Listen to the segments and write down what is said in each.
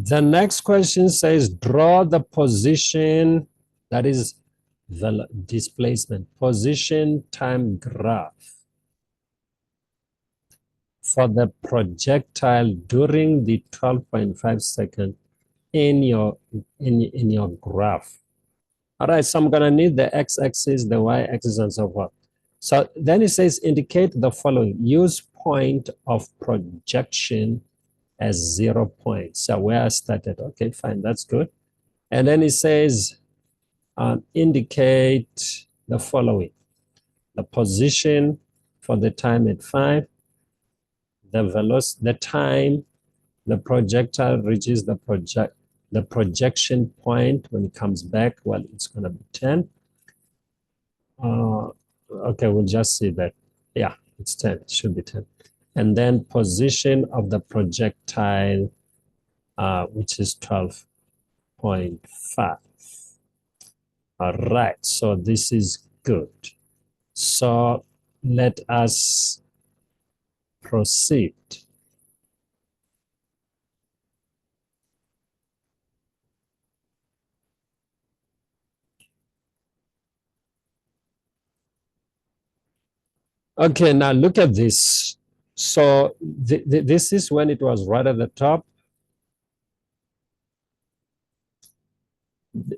The next question says, draw the position, that is the displacement, position time graph for the projectile during the 12.5 second in your graph. All right, so I'm gonna need the x-axis, the y-axis, and so forth. So then it says indicate the following. Use point of projection as 0 point. So where I started, okay, fine, that's good. And then it says indicate the following. The position for the time at 5, the velocity, the time the projectile reaches the projection point when it comes back, well, it's going to be 10. Okay, we'll just see that. Yeah, it's 10. It should be 10. And then position of the projectile, which is 12.5. All right, so this is good. So let us proceed. Okay, now look at this. So this is when it was right at the top.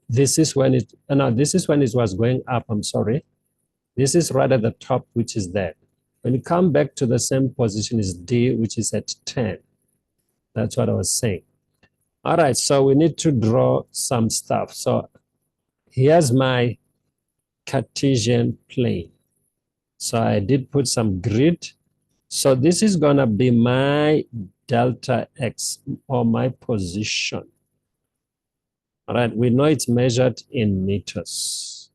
This is when it, no, this is when it was going up, I'm sorry. This is right at the top, which is there. When you come back to the same position is D, which is at 10. That's what I was saying. All right, so we need to draw some stuff. So here's my Cartesian plane. So I did put some grid. So this is gonna be my delta X, or my position. All right, we know it's measured in meters.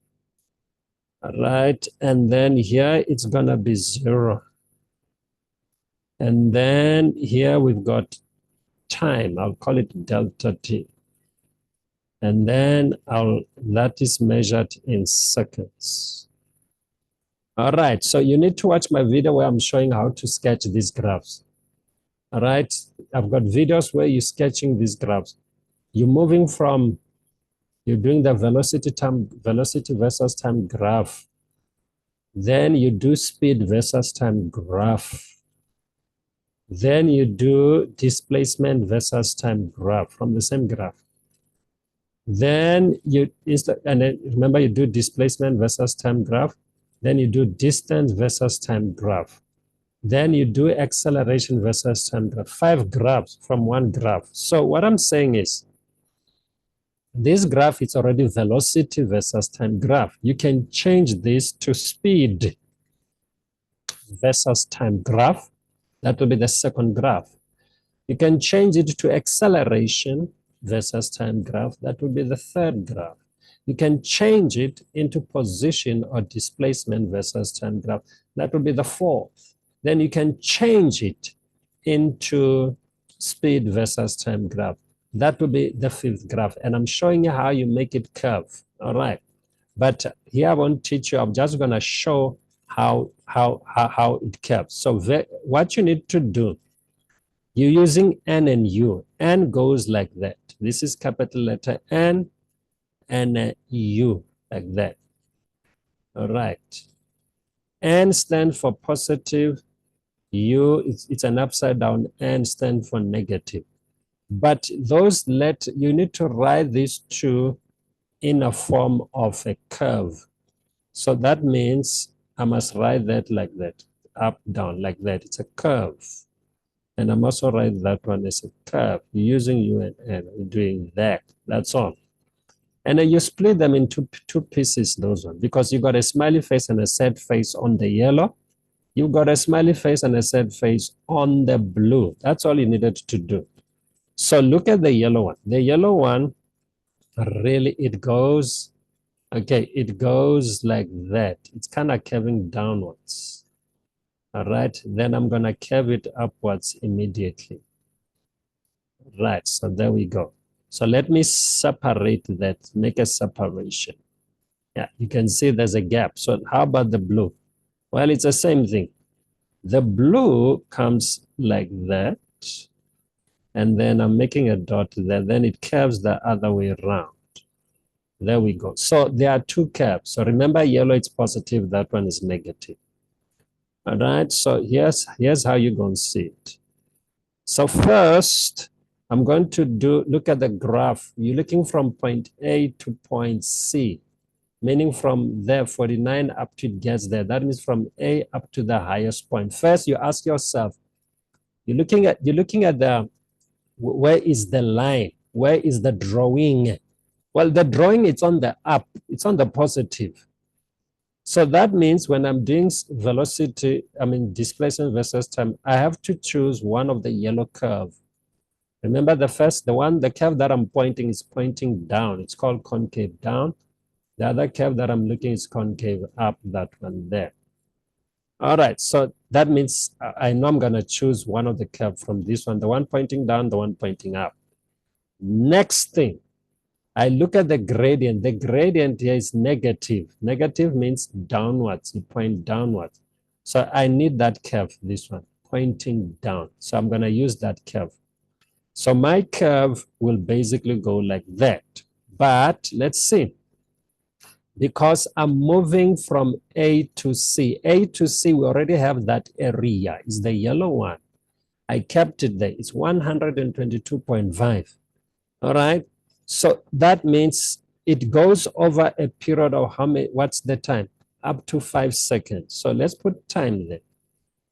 All right, and then here it's gonna be 0. And then here we've got time, I'll call it delta T. And then that is measured in seconds. All right, so you need to watch my video where I'm showing how to sketch these graphs. All right, I've got videos where you're sketching these graphs. You're moving from, you're doing the velocity versus time graph. Then you do speed versus time graph. Then you do displacement versus time graph from the same graph. Then and then remember you do displacement versus time graph. Then you do distance versus time graph. Then you do acceleration versus time graph. 5 graphs from one graph. So what I'm saying is, this graph is already velocity versus time graph. You can change this to speed versus time graph. That will be the second graph. You can change it to acceleration versus time graph. That will be the third graph. You can change it into position or displacement versus time graph. That will be the fourth. Then you can change it into speed versus time graph. That will be the fifth graph. And I'm showing you how you make it curve. All right. But here I won't teach you. I'm just going to show how it curves. So what you need to do, you're using N and U. N goes like that. This is capital letter N and U, like that. All right. N stands for positive. U, it's an upside down. N stands for negative. But you need to write these two in a form of a curve. So that means I must write that like that, up, down, like that. It's a curve. And I'm also write that one as a curve using U and N, doing that. That's all. And then you split them into two pieces, those ones, because you got a smiley face and a sad face on the yellow. You've got a smiley face and a sad face on the blue. That's all you needed to do. So look at the yellow one. The yellow one, really, it goes, okay, it goes like that. It's kind of curving downwards. All right, then I'm gonna curve it upwards immediately. Right, so there we go. So let me separate that, make a separation. Yeah, you can see there's a gap. So how about the blue? Well, it's the same thing. The blue comes like that. and then I'm making a dot there, then it curves the other way around. There we go. So there are two curves. So remember, yellow is positive, that one is negative. All right, so here's how you're going to see it. So first, I'm going to look at the graph. You're looking from point A to point C, meaning from there, 49 up to it gets there. That means from A up to the highest point. First, you ask yourself, you're looking at the, where is the line? Where is the drawing? Well, the drawing, it's on the up, it's on the positive. So that means when I'm doing velocity, displacement versus time, I have to choose one of the yellow curve. Remember the curve that I'm pointing is pointing down. It's called concave down. The other curve that I'm looking is concave up, that one there. All right, so that means I know I'm gonna choose one of the curve from this one, the one pointing down, the one pointing up. Next thing, I look at the gradient. The gradient here is negative. Negative means downwards, you point downwards. So I need that curve, this one, pointing down. So I'm gonna use that curve. So my curve will basically go like that. But let's see, because I'm moving from A to C. A to C, we already have that area, it's the yellow one. I kept it there, it's 122.5, all right? So that means it goes over a period of how many, what's the time? Up to 5 seconds. So let's put time there.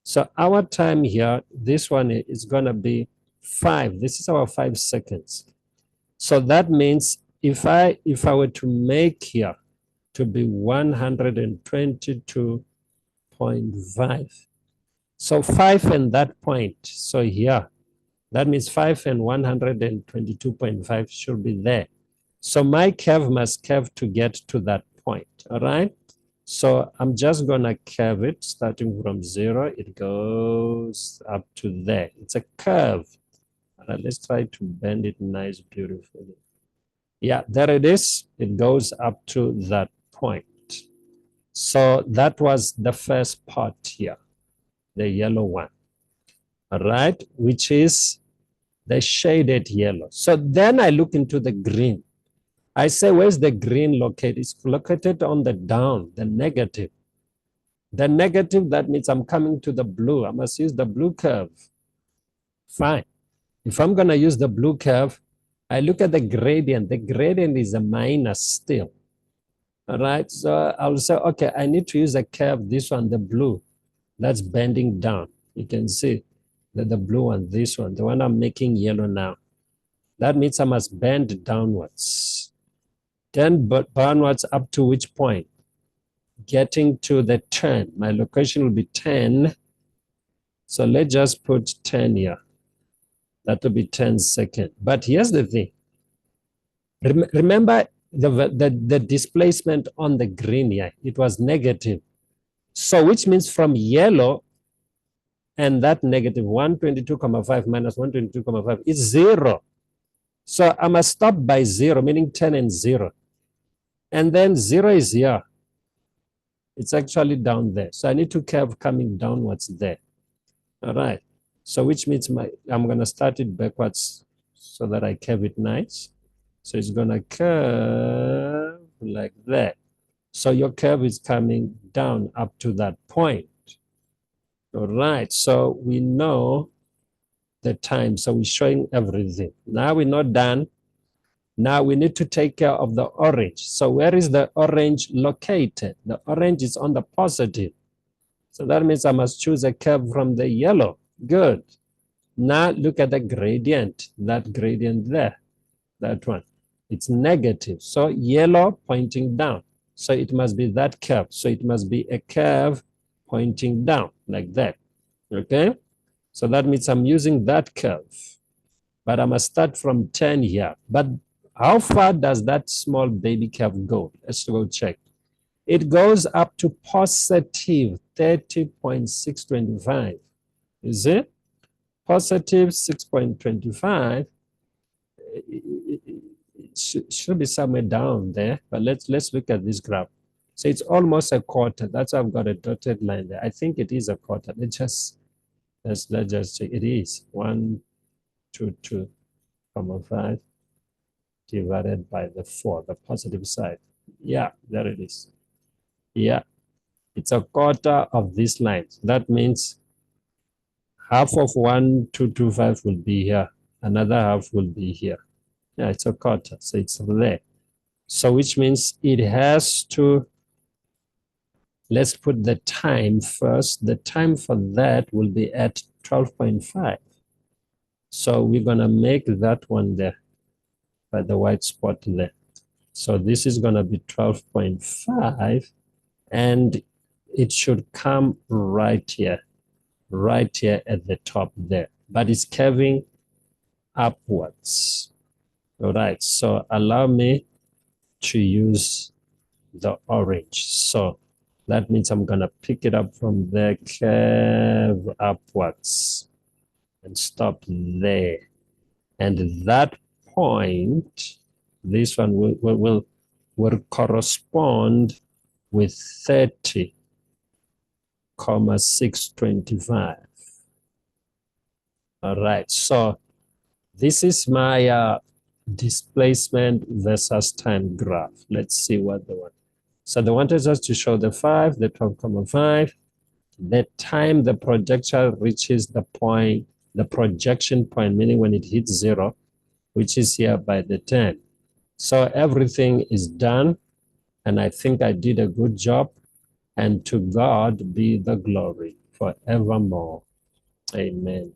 So our time here, this one is gonna be 5. This is our 5 seconds. So that means if I were to make here to be 122.5, so 5 and that point, so here, that means 5 and 122.5 should be there. So my curve must curve to get to that point, all right? So I'm just gonna curve it starting from 0, it goes up to there. It's a curve. All right, let's try to bend it nice, beautifully. Yeah, there it is. It goes up to that point. So that was the first part here, the yellow one, all right, which is the shaded yellow. So then I look into the green. I say, where's the green located? It's located on the down, the negative. The negative, that means I'm coming to the blue. I must use the blue curve. Fine. If I'm going to use the blue curve, I look at the gradient. The gradient is a minus still. All right. So I'll say, okay, I need to use a curve, this one, the blue, that's bending down. You can see that the blue one, this one, the one I'm making yellow now. That means I must bend downwards. Then downwards up to which point? Getting to the 10. My location will be 10. So let's just put 10 here. That will be 10 seconds. But here's the thing. Remember the displacement on the green here, it was negative. So which means from yellow and that negative 122.5 minus 122.5 is 0. So I must stop by 0, meaning 10 and 0. And then 0 is here. It's actually down there. So I need to curve coming downwards there. All right. So which means I'm going to start it backwards so that I curve it nice. So it's going to curve like that. So your curve is coming down up to that point. All right. So we know the time. So we're showing everything. Now we're not done. Now we need to take care of the orange. So where is the orange located? The orange is on the positive. So that means I must choose a curve from the yellow. Good. Now look at the gradient, that gradient there, that one. It's negative. So yellow pointing down. So it must be that curve. So it must be a curve pointing down like that. Okay? So that means I'm using that curve. But I must start from 10 here. But how far does that small baby curve go? Let's go check. It goes up to positive 30.625. Is it? Positive 6.25. It should be somewhere down there, but let's look at this graph. So it's almost a quarter. That's why I've got a dotted line there. I think it is a quarter. Let's just check. It is 1, 0.22, 5 divided by the 4, the positive side. Yeah, there it is. Yeah, it's a quarter of this line. That means half of 1,225 will be here. Another half will be here. Yeah, it's a quarter, so it's there. So which means it has to, let's put the time first. The time for that will be at 12.5. So we're gonna make that one there by the white spot there. So this is gonna be 12.5 and it should come right here at the top there, but it's curving upwards. All right, so allow me to use the orange. So that means I'm gonna pick it up from there, curve upwards and stop there. And that point, this one will correspond with 30,625. All right, so this is my displacement versus time graph. Let's see what the one. So the one is just to show the 5, the 12,5, the time the projectile reaches the point, the projection point, meaning when it hits 0, which is here by the 10. So everything is done, and I think I did a good job, and to God be the glory forevermore. Amen.